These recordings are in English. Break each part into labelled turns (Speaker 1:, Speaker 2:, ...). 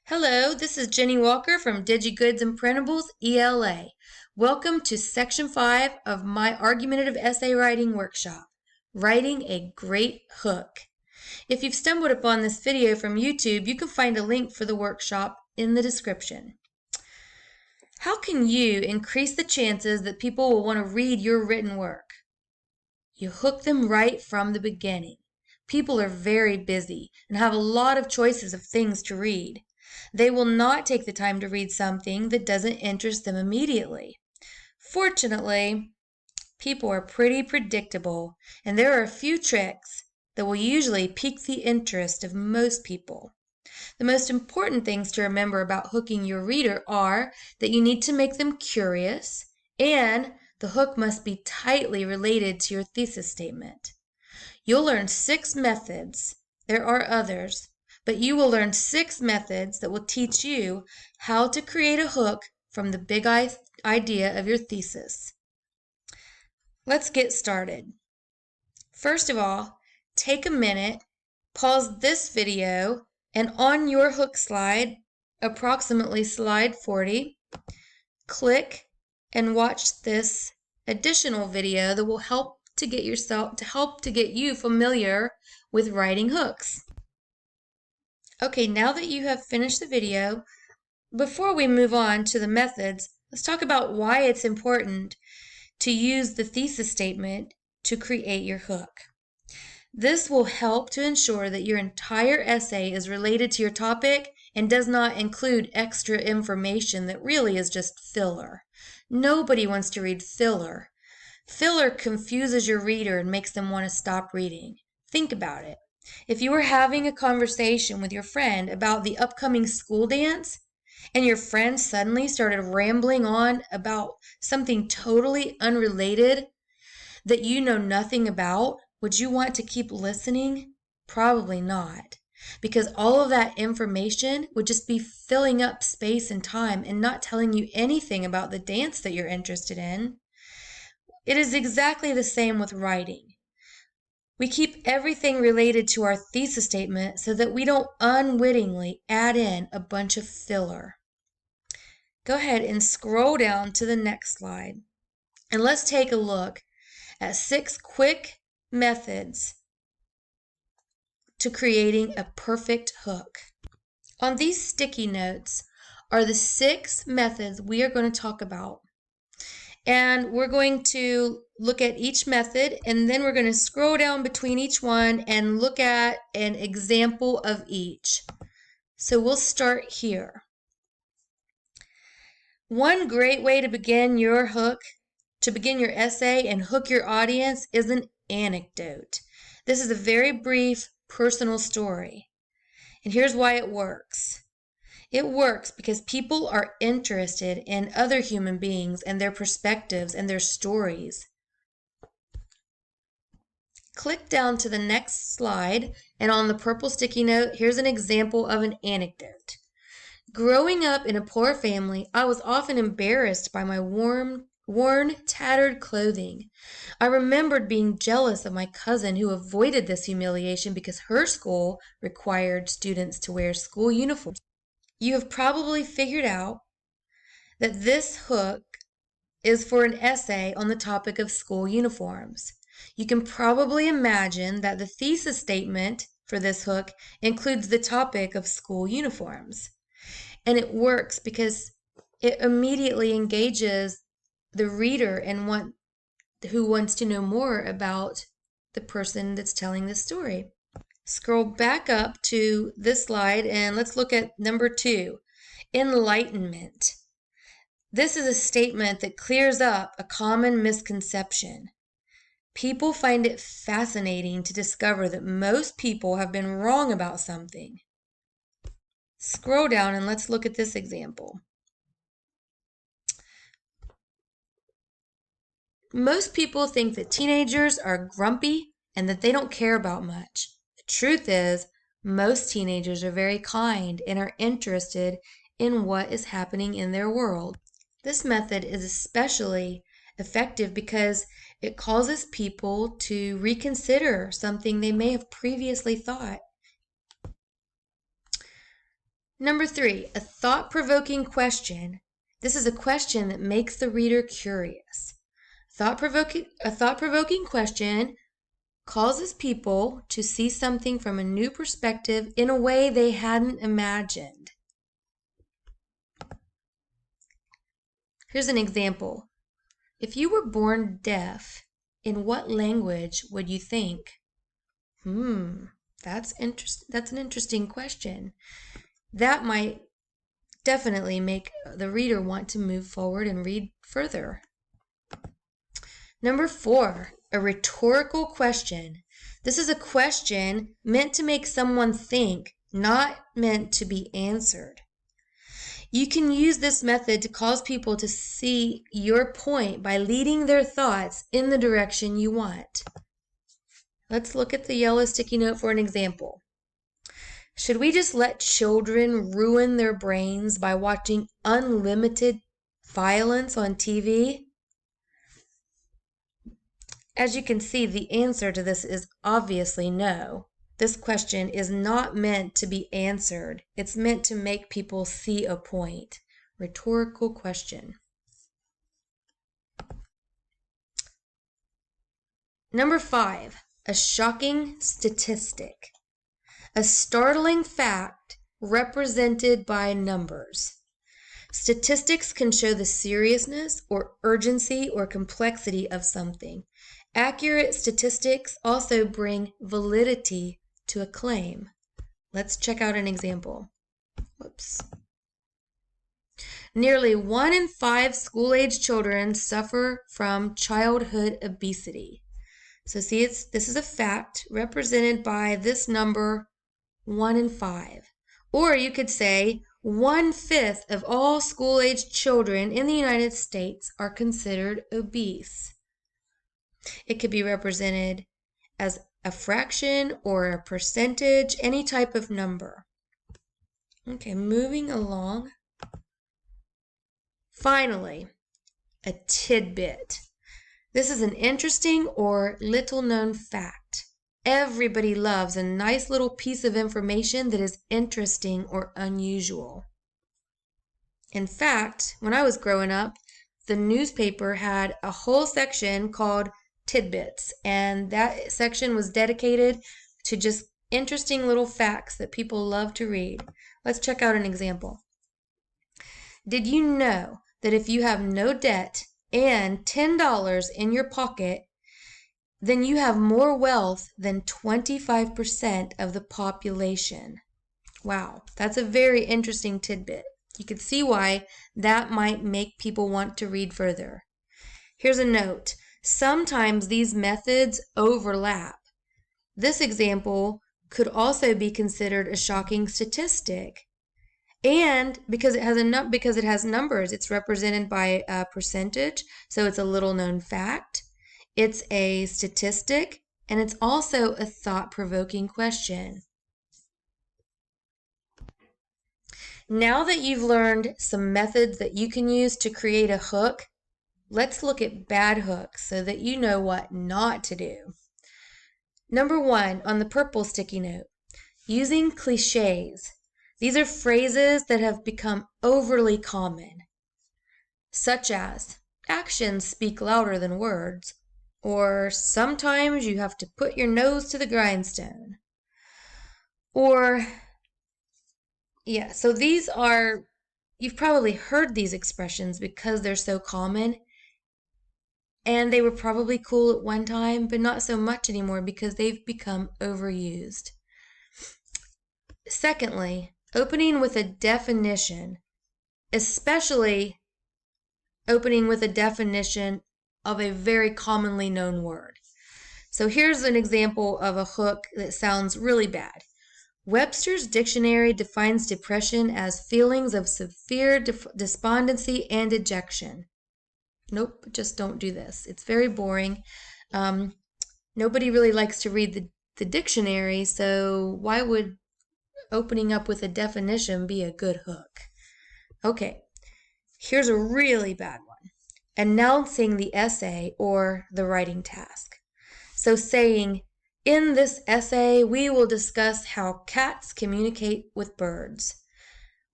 Speaker 1: Hello, this is Jenny Walker from DigiGoods and Printables, ELA. Welcome to Section 5 of my Argumentative Essay Writing Workshop, Writing a Great Hook. If you've stumbled upon this video from YouTube, you can find a link for the workshop in the description. How can you increase the chances that people will want to read your written work? You hook them right from the beginning. People are very busy and have a lot of choices of things to read. They will not take the time to read something that doesn't interest them immediately. Fortunately, people are pretty predictable, and there are a few tricks that will usually pique the interest of most people. The most important things to remember about hooking your reader are that you need to make them curious, and the hook must be tightly related to your thesis statement. You'll learn 6 methods. There are others, but you will learn 6 methods that will teach you how to create a hook from the big idea of your thesis. Let's get started. First of all, take a minute, pause this video, and on your hook slide, approximately slide 40, click and watch this additional video that will help to get you familiar with writing hooks. Okay, now that you have finished the video, before we move on to the methods, let's talk about why it's important to use the thesis statement to create your hook. This will help to ensure that your entire essay is related to your topic and does not include extra information that really is just filler. Nobody wants to read filler. Filler confuses your reader and makes them want to stop reading. Think about it. If you were having a conversation with your friend about the upcoming school dance, and your friend suddenly started rambling on about something totally unrelated that you know nothing about, would you want to keep listening? Probably not, because all of that information would just be filling up space and time and not telling you anything about the dance that you're interested in. It is exactly the same with writing. We keep everything related to our thesis statement so that we don't unwittingly add in a bunch of filler. Go ahead and scroll down to the next slide, and let's take a look at 6 quick methods to creating a perfect hook. On these sticky notes are the 6 methods we are going to talk about. And we're going to look at each method, and then we're going to scroll down between each one and look at an example of each. So we'll start here. One great way to begin your essay and hook your audience is an anecdote. This is a very brief personal story. And here's why it works. It works because people are interested in other human beings and their perspectives and their stories. Click down to the next slide, and on the purple sticky note, here's an example of an anecdote. Growing up in a poor family, I was often embarrassed by my worn, tattered clothing. I remembered being jealous of my cousin who avoided this humiliation because her school required students to wear school uniforms. You have probably figured out that this hook is for an essay on the topic of school uniforms. You can probably imagine that the thesis statement for this hook includes the topic of school uniforms. And it works because it immediately engages the reader and who wants to know more about the person that's telling the story. Scroll back up to this slide and let's look at number 2, enlightenment. This is a statement that clears up a common misconception. People find it fascinating to discover that most people have been wrong about something. Scroll down and let's look at this example. Most people think that teenagers are grumpy and that they don't care about much. The truth is, most teenagers are very kind and are interested in what is happening in their world. This method is especially effective because it causes people to reconsider something they may have previously thought. Number 3, a thought-provoking question. This is a question that makes the reader curious. A thought-provoking question causes people to see something from a new perspective in a way they hadn't imagined. Here's an example. If you were born deaf, in what language would you think? That's an interesting question. That might definitely make the reader want to move forward and read further. Number 4, a rhetorical question. This is a question meant to make someone think, not meant to be answered. You can use this method to cause people to see your point by leading their thoughts in the direction you want. Let's look at the yellow sticky note for an example. Should we just let children ruin their brains by watching unlimited violence on TV? As you can see, the answer to this is obviously no. This question is not meant to be answered. It's meant to make people see a point. Rhetorical question. Number 5, a shocking statistic. A startling fact represented by numbers. Statistics can show the seriousness or urgency or complexity of something. Accurate statistics also bring validity to a claim. Let's check out an example. Nearly 1 in 5 school-age children suffer from childhood obesity. So see, this is a fact represented by this number 1 in 5. Or you could say 1/5 of all school-age children in the United States are considered obese. It could be represented as a fraction or a percentage, any type of number. Okay, moving along. Finally, a tidbit. This is an interesting or little-known fact. Everybody loves a nice little piece of information that is interesting or unusual. In fact, when I was growing up, the newspaper had a whole section called Tidbits, and that section was dedicated to just interesting little facts that people love to read. Let's check out an example. Did you know that if you have no debt and $10 in your pocket, then you have more wealth than 25% of the population? Wow, that's a very interesting tidbit. You can see why that might make people want to read further. Here's a note. Sometimes these methods overlap. This example could also be considered a shocking statistic. And because it has numbers, it's represented by a percentage, so it's a little known fact. It's a statistic, and it's also a thought-provoking question. Now that you've learned some methods that you can use to create a hook, let's look at bad hooks so that you know what not to do. Number 1, on the purple sticky note, using cliches. These are phrases that have become overly common, such as, actions speak louder than words, or sometimes you have to put your nose to the grindstone. Or, so these are, you've probably heard these expressions because they're so common, and they were probably cool at one time, but not so much anymore because they've become overused. Secondly, opening with a definition, especially opening with a definition of a very commonly known word. So here's an example of a hook that sounds really bad. Webster's dictionary defines depression as feelings of severe despondency and dejection. Nope, just don't do this. It's very boring. Nobody really likes to read the dictionary, so why would opening up with a definition be a good hook? Okay, here's a really bad one. Announcing the essay or the writing task. So saying, in this essay, we will discuss how cats communicate with birds.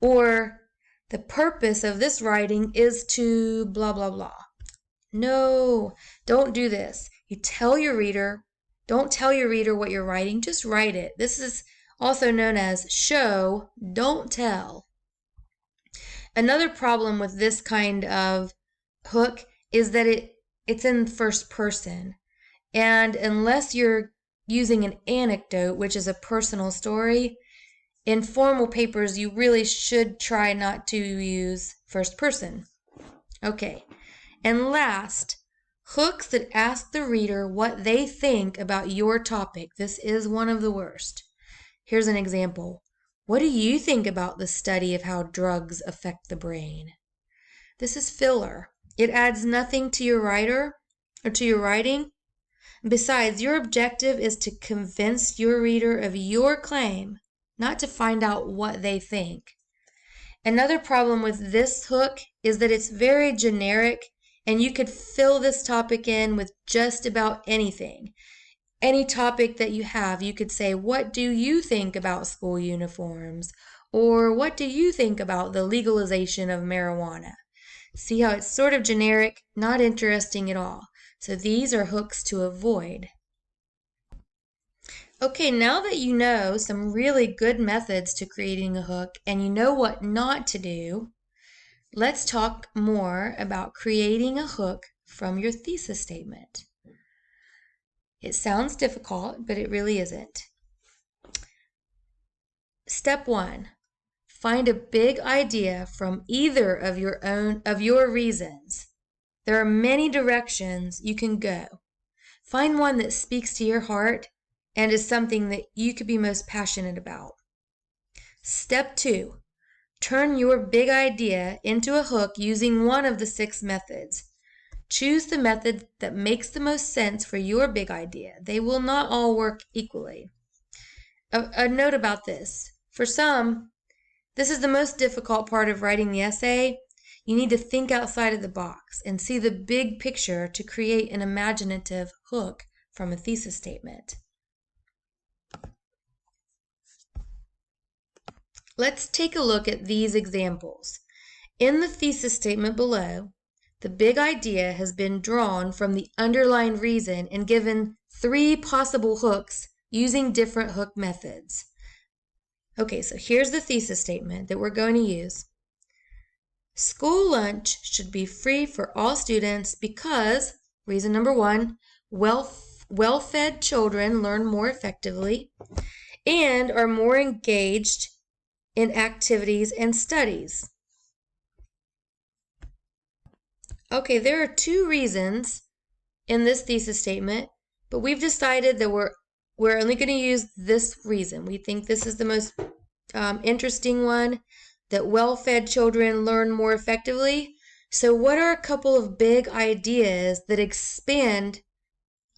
Speaker 1: Or the purpose of this writing is to blah, blah, blah. No, don't do this. Don't tell your reader what you're writing, just write it. This is also known as show, don't tell. Another problem with this kind of hook is that it's in first person. And unless you're using an anecdote, which is a personal story, in formal papers, you really should try not to use first person. Okay. And last, hooks that ask the reader what they think about your topic. This is one of the worst. Here's an example. What do you think about the study of how drugs affect the brain? This is filler. It adds nothing to your writing. Besides, your objective is to convince your reader of your claim, not to find out what they think. Another problem with this hook is that it's very generic, and you could fill this topic in with just about anything. Any topic that you have, you could say, what do you think about school uniforms? Or what do you think about the legalization of marijuana? See how it's sort of generic, not interesting at all. So these are hooks to avoid. Okay, now that you know some really good methods to creating a hook and you know what not to do, let's talk more about creating a hook from your thesis statement. It sounds difficult, but it really isn't. Step 1. Find a big idea from either of your reasons. There are many directions you can go. Find one that speaks to your heart and is something that you could be most passionate about. Step 2. Turn your big idea into a hook using one of the 6 methods. Choose the method that makes the most sense for your big idea. They will not all work equally. A note about this. For some, this is the most difficult part of writing the essay. You need to think outside of the box and see the big picture to create an imaginative hook from a thesis statement. Let's take a look at these examples. In the thesis statement below, the big idea has been drawn from the underlying reason and given 3 possible hooks using different hook methods. Okay, so here's the thesis statement that we're going to use. School lunch should be free for all students because, reason number 1, well-fed children learn more effectively and are more engaged in activities and studies. Okay, there are 2 reasons in this thesis statement, but we've decided that we're only going to use this reason. We think this is the most interesting one, that well-fed children learn more effectively. So what are a couple of big ideas that expand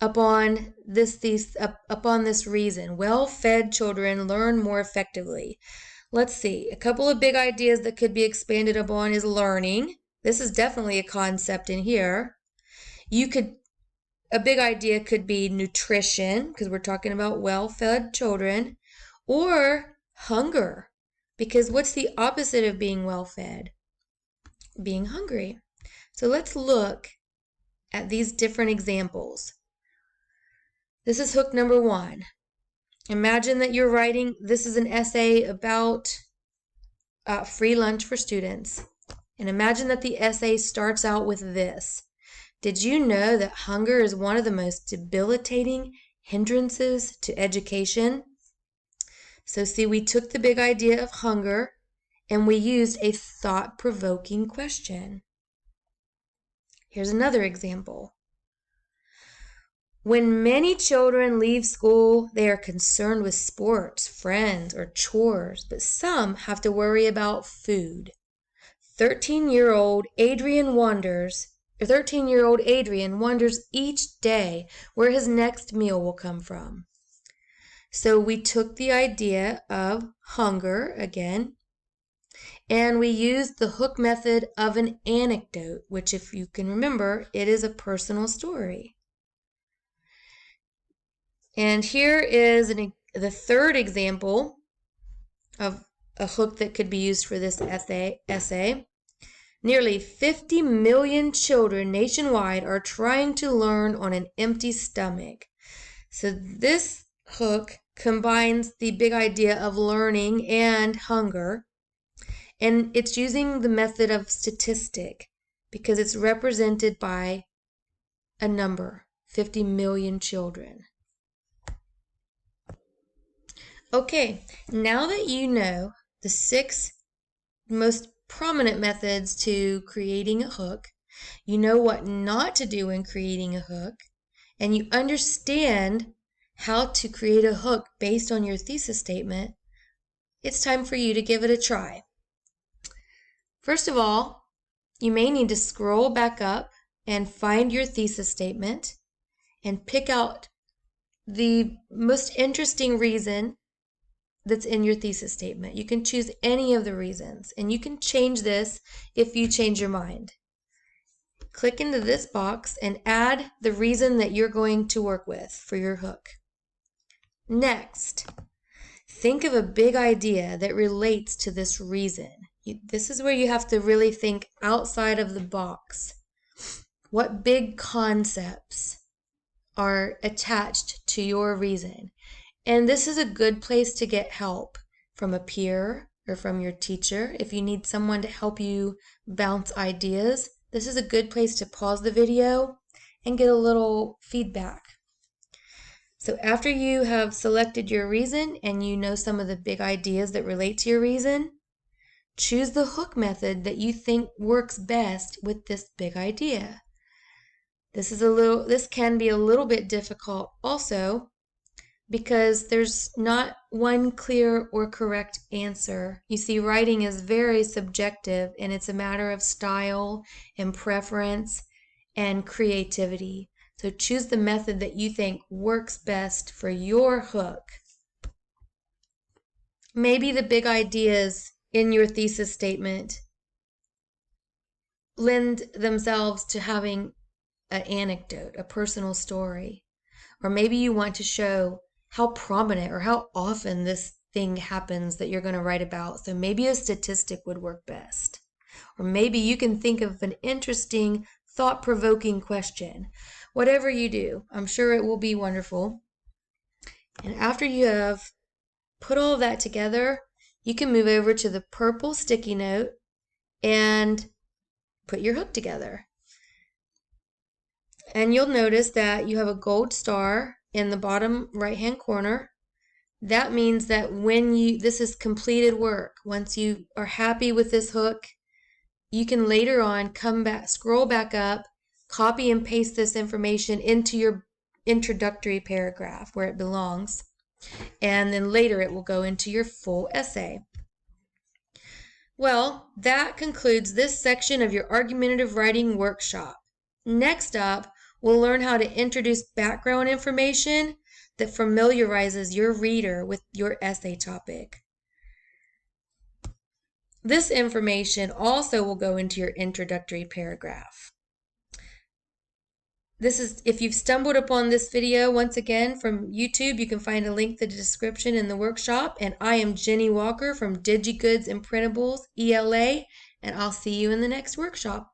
Speaker 1: upon this reason? Well-fed children learn more effectively. Let's see. A couple of big ideas that could be expanded upon is learning. This is definitely a concept in here. A big idea could be nutrition, because we're talking about well-fed children, or hunger, because what's the opposite of being well-fed? Being hungry. So let's look at these different examples. This is hook number 1. Imagine that you're writing, this is an essay about free lunch for students. And imagine that the essay starts out with this. Did you know that hunger is one of the most debilitating hindrances to education? So see, we took the big idea of hunger and we used a thought-provoking question. Here's another example. When many children leave school, they are concerned with sports, friends, or chores, but some have to worry about food. 13-year-old Adrian wonders each day where his next meal will come from. So we took the idea of hunger again, and we used the hook method of an anecdote, which, if you can remember, it is a personal story. And here is the third example of a hook that could be used for this essay. Nearly 50 million children nationwide are trying to learn on an empty stomach. So this hook combines the big idea of learning and hunger, and it's using the method of statistic because it's represented by a number, 50 million children. Okay, now that you know the 6 most prominent methods to creating a hook, you know what not to do when creating a hook, and you understand how to create a hook based on your thesis statement, it's time for you to give it a try. First of all, you may need to scroll back up and find your thesis statement and pick out the most interesting reason that's in your thesis statement. You can choose any of the reasons, and you can change this if you change your mind. Click into this box and add the reason that you're going to work with for your hook. Next, think of a big idea that relates to this reason. This is where you have to really think outside of the box. What big concepts are attached to your reason? And this is a good place to get help from a peer or from your teacher. If you need someone to help you bounce ideas, this is a good place to pause the video and get a little feedback. So after you have selected your reason and you know some of the big ideas that relate to your reason, choose the hook method that you think works best with this big idea. This can be a little bit difficult also, because there's not one clear or correct answer. You see, writing is very subjective, and it's a matter of style and preference and creativity. So choose the method that you think works best for your hook. Maybe the big ideas in your thesis statement lend themselves to having an anecdote, a personal story. Or maybe you want to show how prominent or how often this thing happens that you're going to write about. So maybe a statistic would work best. Or maybe you can think of an interesting, thought-provoking question. Whatever you do, I'm sure it will be wonderful. And after you have put all of that together, you can move over to the purple sticky note and put your hook together. And you'll notice that you have a gold star in the bottom right-hand corner. That means that this is completed work. Once you are happy with this hook, you can later on come back, scroll back up, copy and paste this information into your introductory paragraph where it belongs. And then later it will go into your full essay. Well, that concludes this section of your argumentative writing workshop. Next up, we'll learn how to introduce background information that familiarizes your reader with your essay topic. This information also will go into your introductory paragraph. If you've stumbled upon this video once again from YouTube, you can find a link to the description in the workshop. And I am Jenny Walker from DigiGoods and Printables, ELA, and I'll see you in the next workshop.